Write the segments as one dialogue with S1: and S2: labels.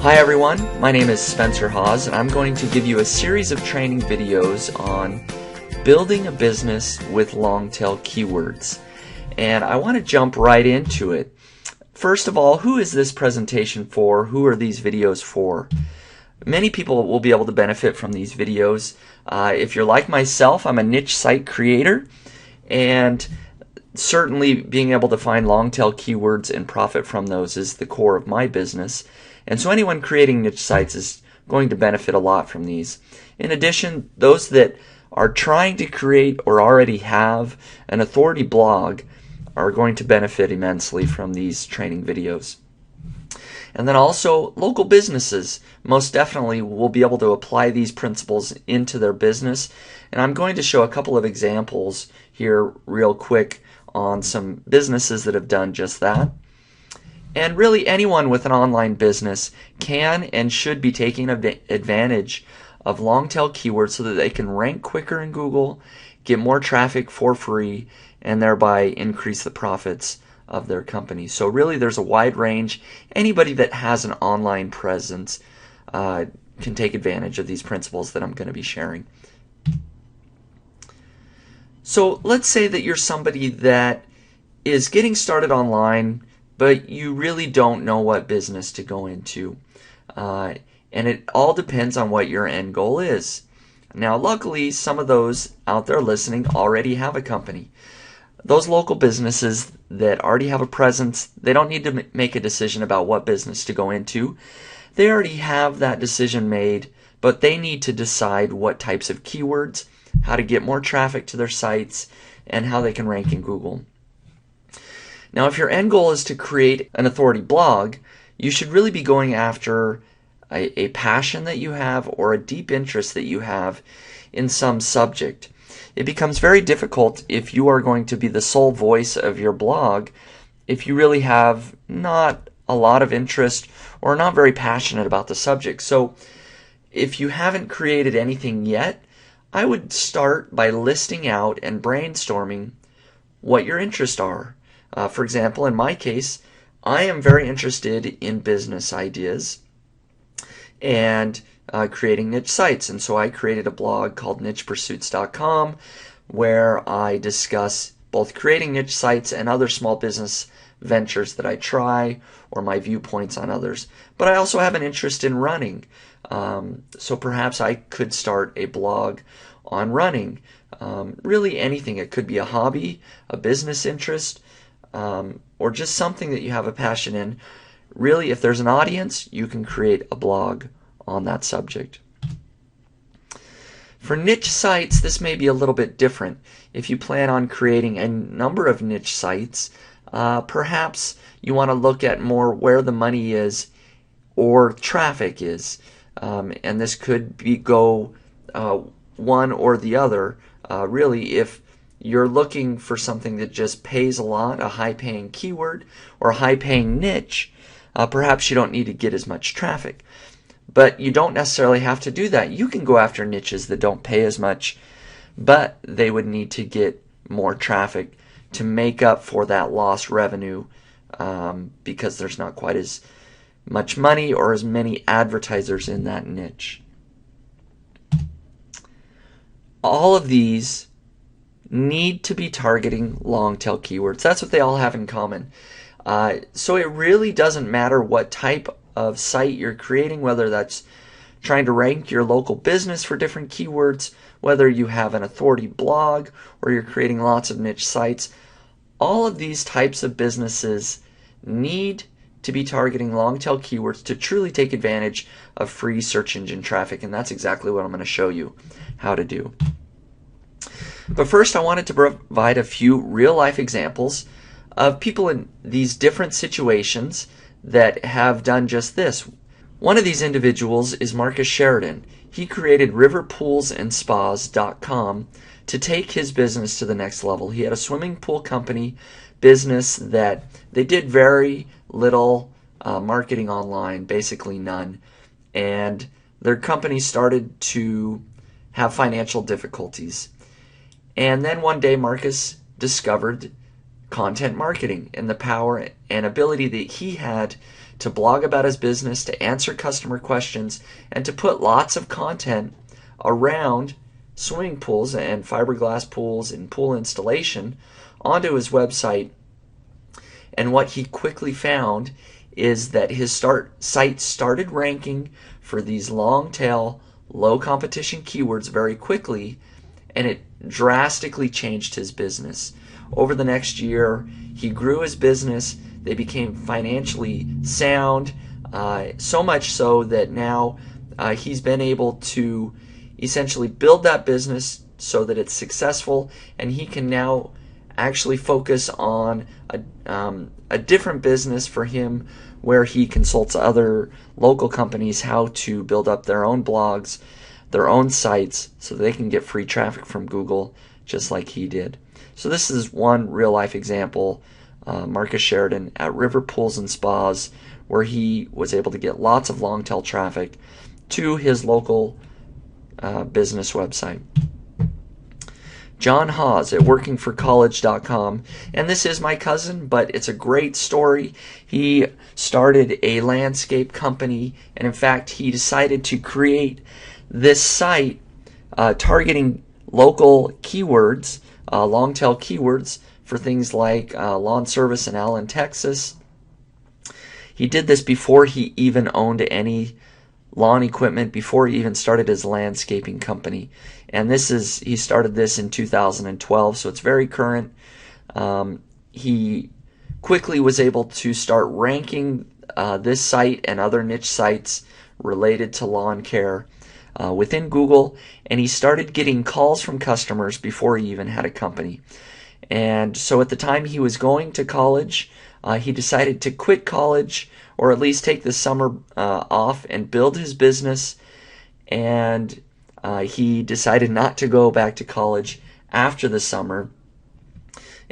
S1: Hi everyone, my name is Spencer Hawes and I'm going to give you a series of training videos on building a business with long tail keywords. And I want to jump right into it. First of all, who is this presentation for? Who are these videos for? Many people will be able to benefit from these videos. If you're like myself, I'm a niche site creator, and certainly being able to find long tail keywords and profit from those is the core of my business. And so anyone creating niche sites is going to benefit a lot from these. In addition, those that are trying to create or already have an authority blog are going to benefit immensely from these training videos. And then also local businesses most definitely will be able to apply these principles into their business. And I'm going to show a couple of examples here real quick on some businesses that have done just that. And really anyone with an online business can and should be taking advantage of long tail keywords so that they can rank quicker in Google, get more traffic for free, and thereby increase the profits of their company. So really there's a wide range. Anybody that has an online presence can take advantage of these principles that I'm going to be sharing. So let's say that you're somebody that is getting started online, but you really don't know what business to go into. And it all depends on what your end goal is. Now, luckily, some of those out there listening already have a company. Those local businesses that already have a presence, they don't need to make a decision about what business to go into. They already have that decision made, but they need to decide what types of keywords, how to get more traffic to their sites, and how they can rank in Google. Now, if your end goal is to create an authority blog, you should really be going after a passion that you have or a deep interest that you have in some subject. It becomes very difficult if you are going to be the sole voice of your blog if you really have not a lot of interest or not very passionate about the subject. So if you haven't created anything yet, I would start by listing out and brainstorming what your interests are. For example, in my case, I am very interested in business ideas and creating niche sites. And so I created a blog called nichepursuits.com where I discuss both creating niche sites and other small business ventures that I try or my viewpoints on others. But I also have an interest in running. So perhaps I could start a blog on running. Really anything. It could be a hobby, a business interest, or just something that you have a passion in. Really, if there's an audience, you can create a blog on that subject. For niche sites, this may be a little bit different. If you plan on creating a number of niche sites, perhaps you want to look at more where the money is or traffic is. And this could go one or the other. Really, if you're looking for something that just pays a lot, a high-paying keyword or a high-paying niche, perhaps you don't need to get as much traffic. But you don't necessarily have to do that. You can go after niches that don't pay as much, but they would need to get more traffic to make up for that lost revenue because there's not quite as much money or as many advertisers in that niche. All of these need to be targeting long tail keywords. That's what they all have in common. So it really doesn't matter what type of site you're creating, whether that's trying to rank your local business for different keywords, whether you have an authority blog or you're creating lots of niche sites. All of these types of businesses need to be targeting long tail keywords to truly take advantage of free search engine traffic, and that's exactly what I'm going to show you how to do. But first, I wanted to provide a few real-life examples of people in these different situations that have done just this. One of these individuals is Marcus Sheridan. He created riverpoolsandspas.com to take his business to the next level. He had a swimming pool company business that they did very little marketing online, basically none. And their company started to have financial difficulties. And then one day Marcus discovered content marketing and the power and ability that he had to blog about his business, to answer customer questions, and to put lots of content around swimming pools and fiberglass pools and pool installation onto his website. And what he quickly found is that his site started ranking for these long tail, low competition keywords very quickly, and it drastically changed his business. Over the next year, he grew his business. They became financially sound, so much so that now he's been able to essentially build that business so that it's successful, and he can now actually focus on a different business for him, where he consults other local companies how to build up their own blogs, their own sites, so they can get free traffic from Google just like he did. So this is one real life example, Marcus Sheridan at River Pools and Spas, where he was able to get lots of long tail traffic to his local business website. John Hawes at workingforcollege.com, and this is my cousin, but it's a great story. He started a landscape company, and in fact he decided to create this site targeting local keywords, long tail keywords for things like lawn service in Allen, Texas. He did this before he even owned any lawn equipment, before he even started his landscaping company. And he started this in 2012, so it's very current. He quickly was able to start ranking this site and other niche sites related to lawn care within Google, and he started getting calls from customers before he even had a company. And so at the time he was going to college, he decided to quit college, or at least take the summer off and build his business. And he decided not to go back to college after the summer.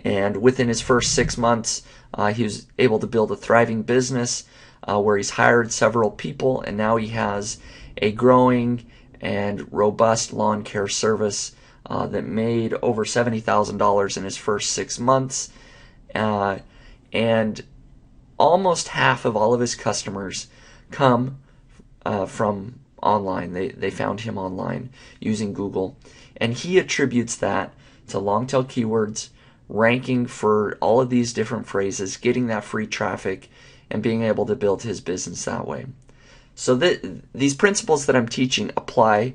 S1: And within his first 6 months, he was able to build a thriving business where he's hired several people, and now he has a growing and robust lawn care service that made over $70,000 in his first 6 months. And almost half of all of his customers come from online. They found him online using Google, and he attributes that to long tail keywords, ranking for all of these different phrases, getting that free traffic, and being able to build his business that way. So these principles that I'm teaching apply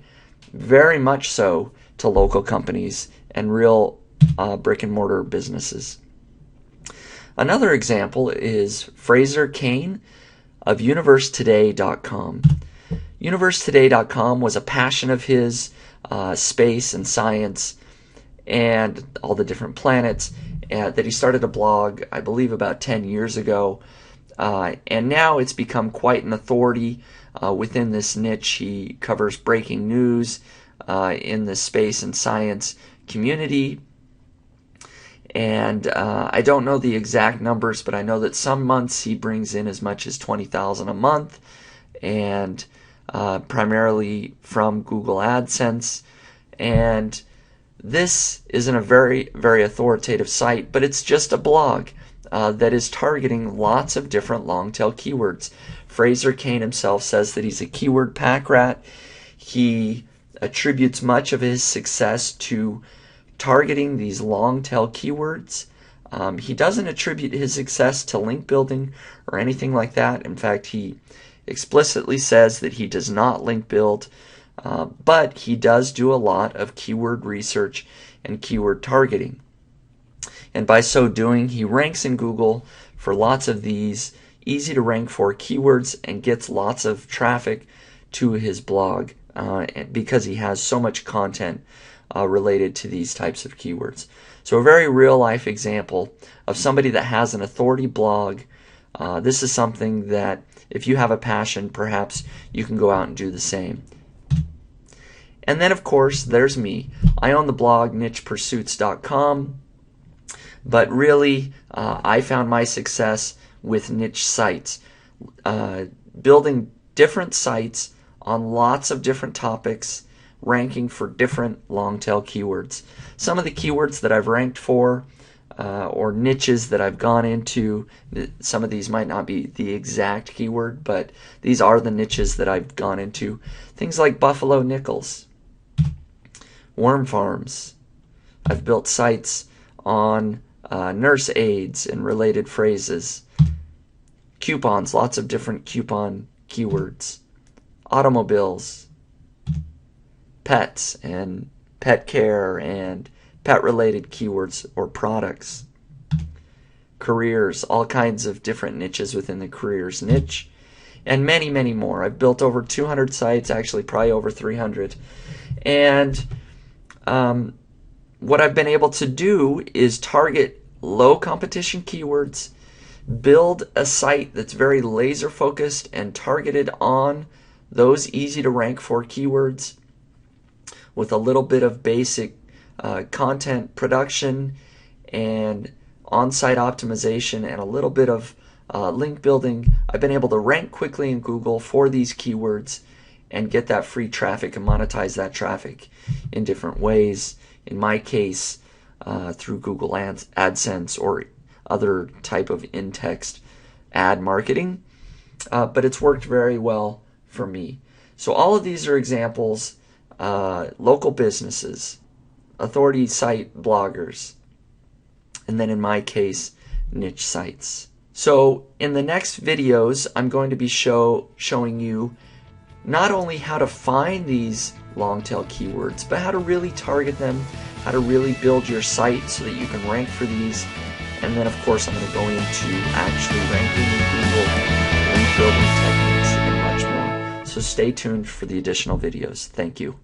S1: very much so to local companies and real brick and mortar businesses. Another example is Fraser Kane of universetoday.com. Universetoday.com was a passion of his, space and science and all the different planets, that he started a blog, I believe, about 10 years ago. And now it's become quite an authority within this niche. He covers breaking news in the space and science community. And I don't know the exact numbers, but I know that some months he brings in as much as $20,000 a month, and primarily from Google AdSense. And this isn't a very, very authoritative site, but it's just a blog that is targeting lots of different long tail keywords. Fraser Kane himself says that he's a keyword pack rat. He attributes much of his success to targeting these long tail keywords. He doesn't attribute his success to link building or anything like that. In fact, he explicitly says that he does not link build, but he does do a lot of keyword research and keyword targeting. And by so doing, he ranks in Google for lots of these easy to rank for keywords and gets lots of traffic to his blog because he has so much content related to these types of keywords. So a very real life example of somebody that has an authority blog. This is something that if you have a passion, perhaps you can go out and do the same. And then of course there's me. I own the blog nichepursuits.com, but really I found my success with niche sites, building different sites on lots of different topics, ranking for different long tail keywords. Some of the keywords that I've ranked for or niches that I've gone into. Some of these might not be the exact keyword, but these are the niches that I've gone into. Things like buffalo nickels, worm farms. I've built sites on nurse aids and related phrases, coupons, lots of different coupon keywords, automobiles, pets and pet care and pet-related keywords or products, careers, all kinds of different niches within the careers niche, and many, many more. I've built over 200 sites, actually probably over 300. And what I've been able to do is target low competition keywords, build a site that's very laser focused and targeted on those easy to rank for keywords with a little bit of basic content production and on-site optimization and a little bit of link building. I've been able to rank quickly in Google for these keywords and get that free traffic and monetize that traffic in different ways. In my case, through Google AdSense or other type of in-text ad marketing. But it's worked very well for me. So all of these are examples. Local businesses, authority site bloggers, and then in my case, niche sites. So in the next videos, I'm going to be showing you not only how to find these long tail keywords, but how to really target them, how to really build your site so that you can rank for these. And then of course I'm going to go into actually ranking in Google, link building techniques, and much more. So stay tuned for the additional videos. Thank you.